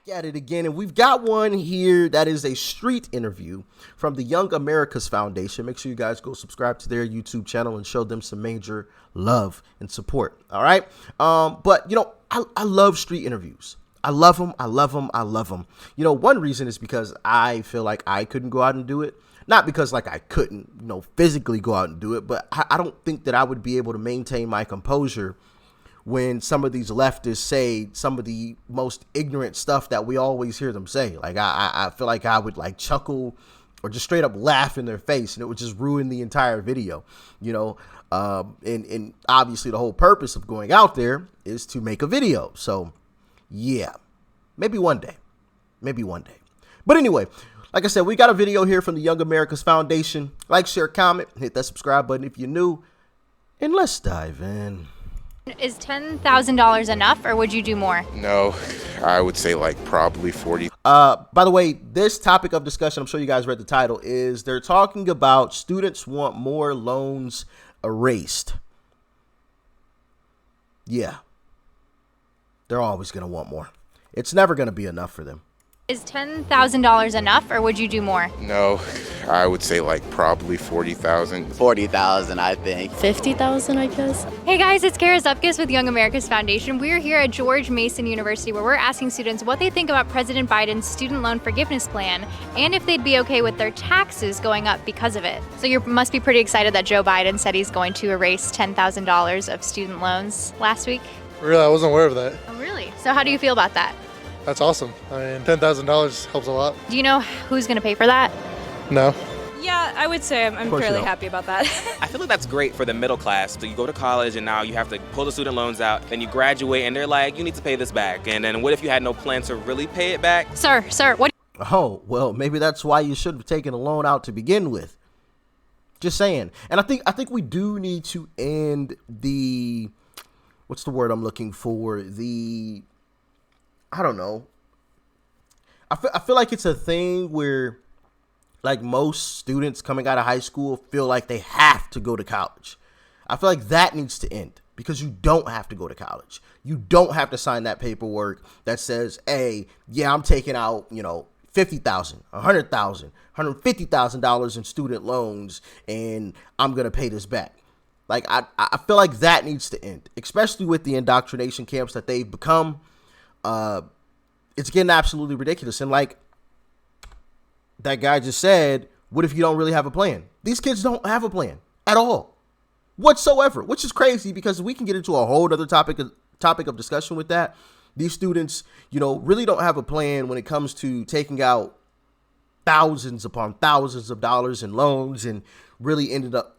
at it again, and we've got one here that is a street interview from the Young America's Foundation. Make sure you guys go subscribe to their YouTube channel and show them some major love and support. All right. But you know, I love street interviews. I love them. I love them. I love them. You know, one reason is because I feel like I couldn't go out and do it. Not because like I couldn't, you know, physically go out and do it, but I don't think that I would be able to maintain my composure when some of these leftists say some of the most ignorant stuff that we always hear them say. Like, I feel like I would like chuckle or just straight up laugh in their face, and it would just ruin the entire video, you know? And obviously the whole purpose of going out there is to make a video. So yeah, maybe one day, But anyway, like I said, we got a video here from the Young America's Foundation. Like, share, comment, hit that subscribe button if you're new, and let's dive in. Is $10,000 enough, or would you do more? No, I would say like probably 40. By the way, this topic of discussion, I'm sure you guys read the title, is they're talking about students want more loans erased. Yeah. They're always going to want more. It's never going to be enough for them. Is $10,000 enough, or would you do more? No, I would say like probably 40,000. 40,000, I think. 50,000, I guess. Hey guys, it's Kara Zupkis with Young America's Foundation. We're here at George Mason University, where we're asking students what they think about President Biden's student loan forgiveness plan and if they'd be okay with their taxes going up because of it. So you must be pretty excited that Joe Biden said he's going to erase $10,000 of student loans last week. Really, I wasn't aware of that. Oh, really? So how do you feel about that? That's awesome. I mean, $10,000 helps a lot. Do you know who's going to pay for that? No. Yeah, I would say I'm fairly happy about that. I feel like that's great for the middle class. So you go to college and now you have to pull the student loans out, then you graduate and they're like, you need to pay this back. And then what if you had no plan to really pay it back? Sir, what? Oh, well, maybe that's why you should have taken a loan out to begin with. Just saying. And I think we do need to end the, what's the word I'm looking for? I don't know. I feel like it's a thing where like most students coming out of high school feel like they have to go to college. I feel like that needs to end because you don't have to go to college. You don't have to sign that paperwork that says, hey, yeah, I'm taking out, you know, $50,000, $100,000, $150,000 in student loans and I'm going to pay this back. Like, I feel like that needs to end, especially with the indoctrination camps that they've become. It's getting absolutely ridiculous. And like that guy just said, what if you don't really have a plan? These kids don't have a plan at all whatsoever, which is crazy because we can get into a whole other topic of discussion with that. These students, you know, really don't have a plan when it comes to taking out thousands upon thousands of dollars in loans and really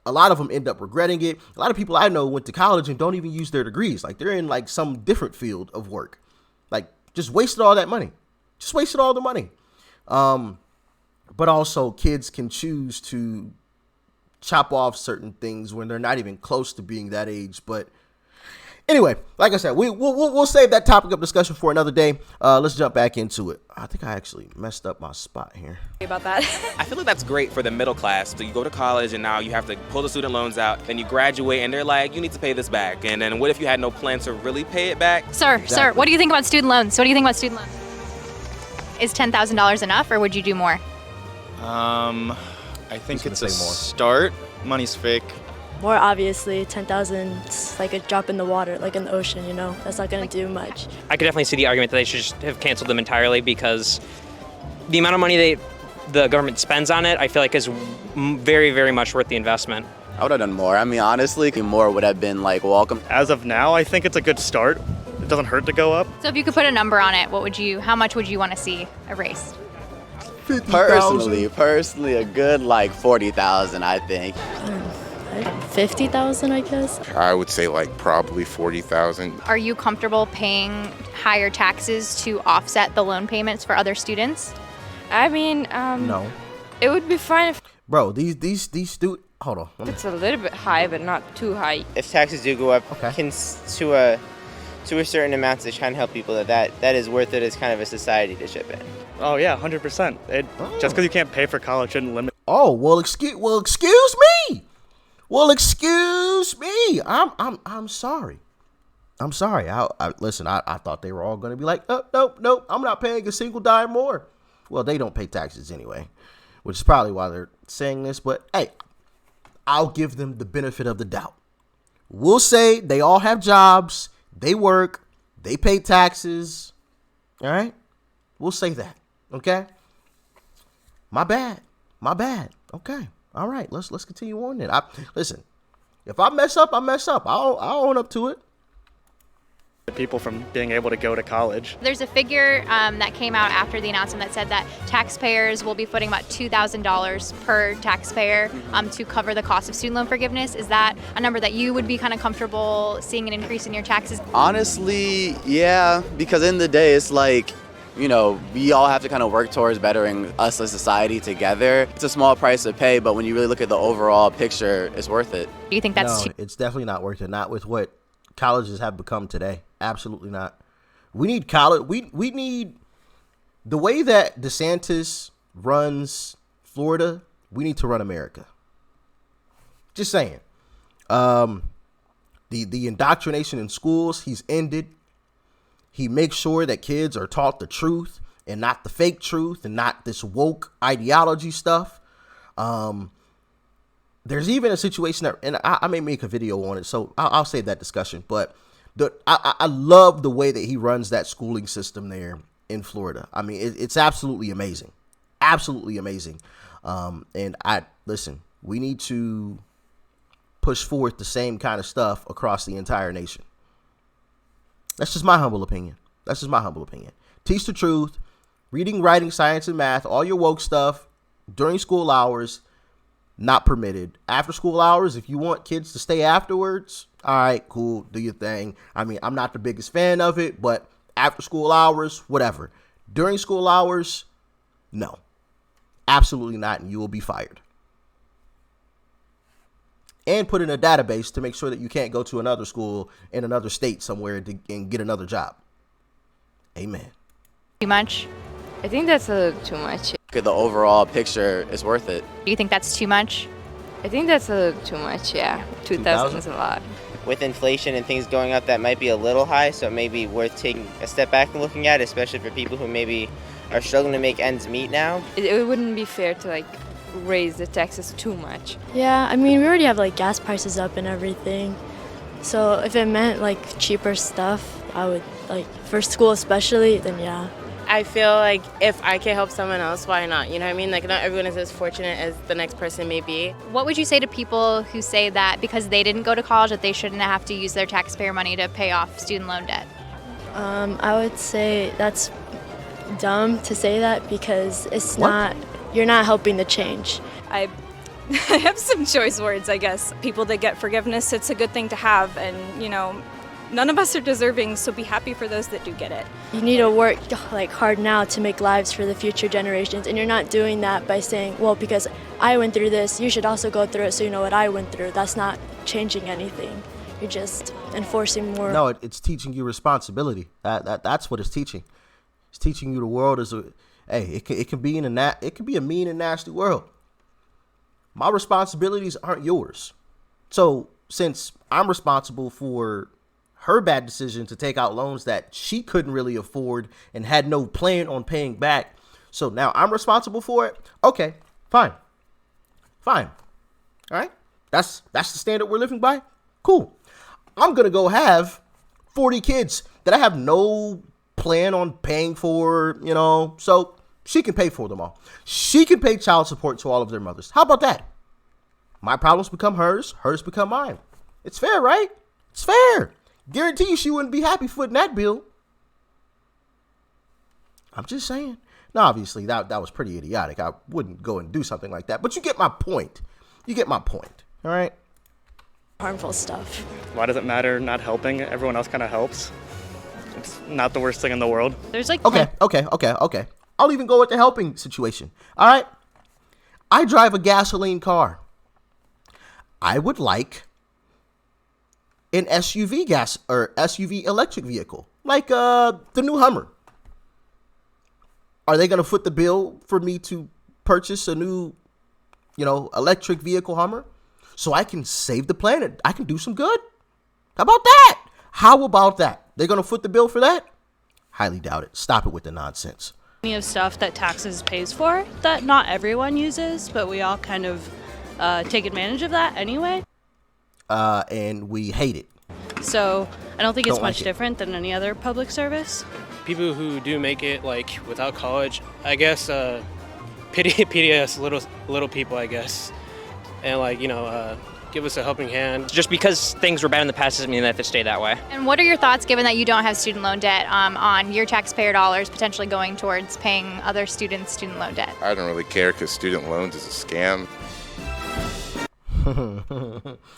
a lot of them end up regretting it. A lot of people I know went to college and don't even use their degrees. Like they're in like some different field of work. Like just wasted all that money. Just wasted all the money. But also kids can choose to chop off certain things when they're not even close to being that age. But anyway, like I said, we'll save that topic of discussion for another day. Let's jump back into it. I think I actually messed up my spot here. About that. I feel like that's great for the middle class. So you go to college and now you have to pull the student loans out, then you graduate and they're like, you need to pay this back. And then what if you had no plan to really pay it back? Sir, what do you think about student loans? Is $10,000 enough, or would you do more? I think it's a start. Money's fake. More obviously, 10,000 is like a drop in the water, like in the ocean, you know? That's not going to do much. I could definitely see the argument that they should just have canceled them entirely because the amount of money the government spends on it, I feel like is very, very much worth the investment. I would have done more. I mean, honestly, more would have been like welcome. As of now, I think it's a good start. It doesn't hurt to go up. So if you could put a number on it, how much would you want to see erased? 50,000. Personally, a good like 40,000, I think. 50,000, I guess. I would say like probably 40,000. Are you comfortable paying higher taxes to offset the loan payments for other students? I mean, No. it would be fine if Bro, these students, hold on. it's a little bit high, but not too high. If taxes do go up Okay. to a certain amount to try and help people, that is worth it as kind of a society to chip in. Oh yeah, 100%. Just because you can't pay for college shouldn't limit. Oh, well, excuse me. I'm sorry. I'm sorry. Listen, I thought they were all going to be like, nope, I'm not paying a single dime more. Well, they don't pay taxes anyway, which is probably why they're saying this. But hey, I'll give them the benefit of the doubt. We'll say they all have jobs, they work, they pay taxes. All right? We'll say that. Okay? My bad. Okay. All right. Let's continue on then. Listen, if I mess up, I mess up. I'll own up to it. People from being able to go to college. There's a figure that came out after the announcement that said that taxpayers will be footing about $2,000 per taxpayer to cover the cost of student loan forgiveness. Is that a number that you would be kind of comfortable seeing an increase in your taxes? Honestly, yeah, because in the day, it's like, you know, we all have to kind of work towards bettering us as a society together. It's a small price to pay, but when you really look at the overall picture, it's worth it. Do you think that's it's definitely not worth it. Not with what colleges have become today. Absolutely not. We need college. We need the way that DeSantis runs Florida. We need to run America. Just saying. The indoctrination in schools, he's ended. He makes sure that kids are taught the truth and not the fake truth and not this woke ideology stuff. There's even a situation that, and I may make a video on it, so I'll save that discussion. But I love the way that he runs that schooling system there in Florida. I mean, it's absolutely amazing. Absolutely amazing. And listen, we need to push forth the same kind of stuff across the entire nation. That's just my humble opinion. Teach the truth, reading, writing, science, and math, all your woke stuff during school hours, not permitted. After school hours, if you want kids to stay afterwards, all right, cool, do your thing. I mean, I'm not the biggest fan of it, but after school hours, whatever. During school hours, no. Absolutely not, and you will be fired. And put in a database to make sure that you can't go to another school in another state somewhere and get another job. Amen. Too much? I think that's a little too much. Look at the overall picture, it's worth it. Do you think that's too much? I think that's a little too much, yeah. 2,000 is a lot. With inflation and things going up, that might be a little high, so it may be worth taking a step back and looking at, especially for people who maybe are struggling to make ends meet now. It wouldn't be fair to raise the taxes too much. Yeah, I mean, we already have gas prices up and everything. So if it meant cheaper stuff, I would for school especially, then yeah. I feel like if I can help someone else, why not? You know what I mean? Not everyone is as fortunate as the next person may be. What would you say to people who say that because they didn't go to college that they shouldn't have to use their taxpayer money to pay off student loan debt? I would say that's dumb to say that because it's not, you're not helping the change. I have some choice words, I guess. People that get forgiveness, it's a good thing to have, and none of us are deserving, so be happy for those that do get it. You need to work hard now to make lives for the future generations, and you're not doing that by saying, well, because I went through this, you should also go through it so you know what I went through. That's not changing anything. You're just enforcing more. No, it's teaching you responsibility. That's what it's teaching. It's teaching you the world is it can be a mean and nasty world. My responsibilities aren't yours. So since I'm responsible for her bad decision to take out loans that she couldn't really afford and had no plan on paying back, so now I'm responsible for it. Okay, fine. All right, that's the standard we're living by. Cool. I'm gonna go have 40 kids that I have no plan on paying for, so she can pay for them all. She can pay child support to all of their mothers. How about that? My problems become hers become mine. It's fair, right? It's fair. Guarantee you she wouldn't be happy footing that bill. I'm just saying. Now, obviously, that was pretty idiotic. I wouldn't go and do something like that. But you get my point. All right? Harmful stuff. Why does it matter not helping? Everyone else kind of helps. It's not the worst thing in the world. There's Okay. I'll even go with the helping situation. All right? I drive a gasoline car. I would like an SUV electric vehicle, like the new Hummer. Are they going to foot the bill for me to purchase a new, electric vehicle Hummer so I can save the planet? I can do some good. How about that? How about that? They're going to foot the bill for that? Highly doubt it. Stop it with the nonsense. Plenty of stuff that taxes pays for that not everyone uses, but we all kind of take advantage of that anyway. And we hate it. So I don't think it's Don't like much it. different than any other public service. People who do make it like without college, I guess, pity us little people, I guess, and like give us a helping hand. Just because things were bad in the past doesn't mean they have to stay that way. And what are your thoughts, given that you don't have student loan debt, on your taxpayer dollars potentially going towards paying other students' student loan debt? I don't really care because student loans is a scam.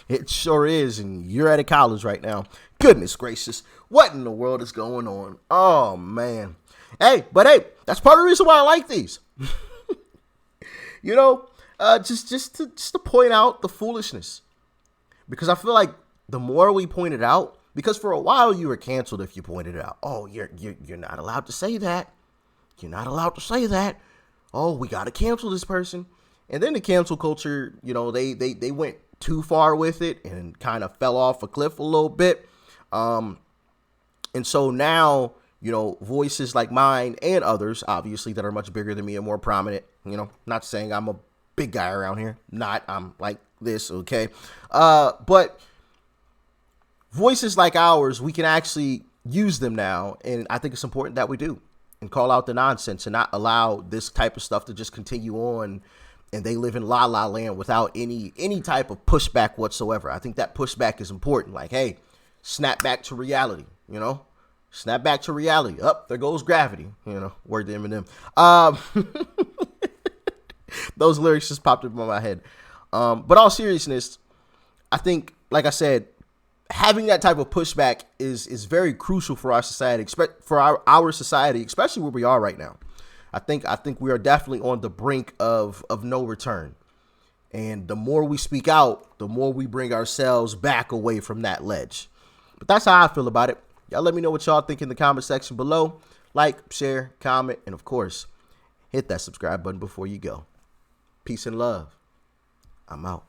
It sure is, and you're out of college right now. Goodness gracious, what in the world is going on? Oh man. Hey, that's part of the reason why I like these. Just to point out the foolishness, because I feel like the more we point it out, because for a while you were canceled if you pointed it out. Oh, you're not allowed to say that. You're not allowed to say that. Oh, we got to cancel this person. And then the cancel culture, they went too far with it and kind of fell off a cliff a little bit. And so now, voices like mine and others, obviously, that are much bigger than me and more prominent, not saying I'm a big guy around here. I'm like this, okay? But voices like ours, we can actually use them now. And I think it's important that we do and call out the nonsense and not allow this type of stuff to just continue on. And they live in la la land without any type of pushback whatsoever. I think that pushback is important. Like, hey, snap back to reality, snap back to reality. Up, there goes gravity, word to Eminem. Those lyrics just popped up in my head. But all seriousness, I think, like I said, having that type of pushback is very crucial for our society, for our society, especially where we are right now. I think we are definitely on the brink of no return. And the more we speak out, the more we bring ourselves back away from that ledge. But that's how I feel about it. Y'all let me know what y'all think in the comment section below. Like, share, comment, and of course, hit that subscribe button before you go. Peace and love. I'm out.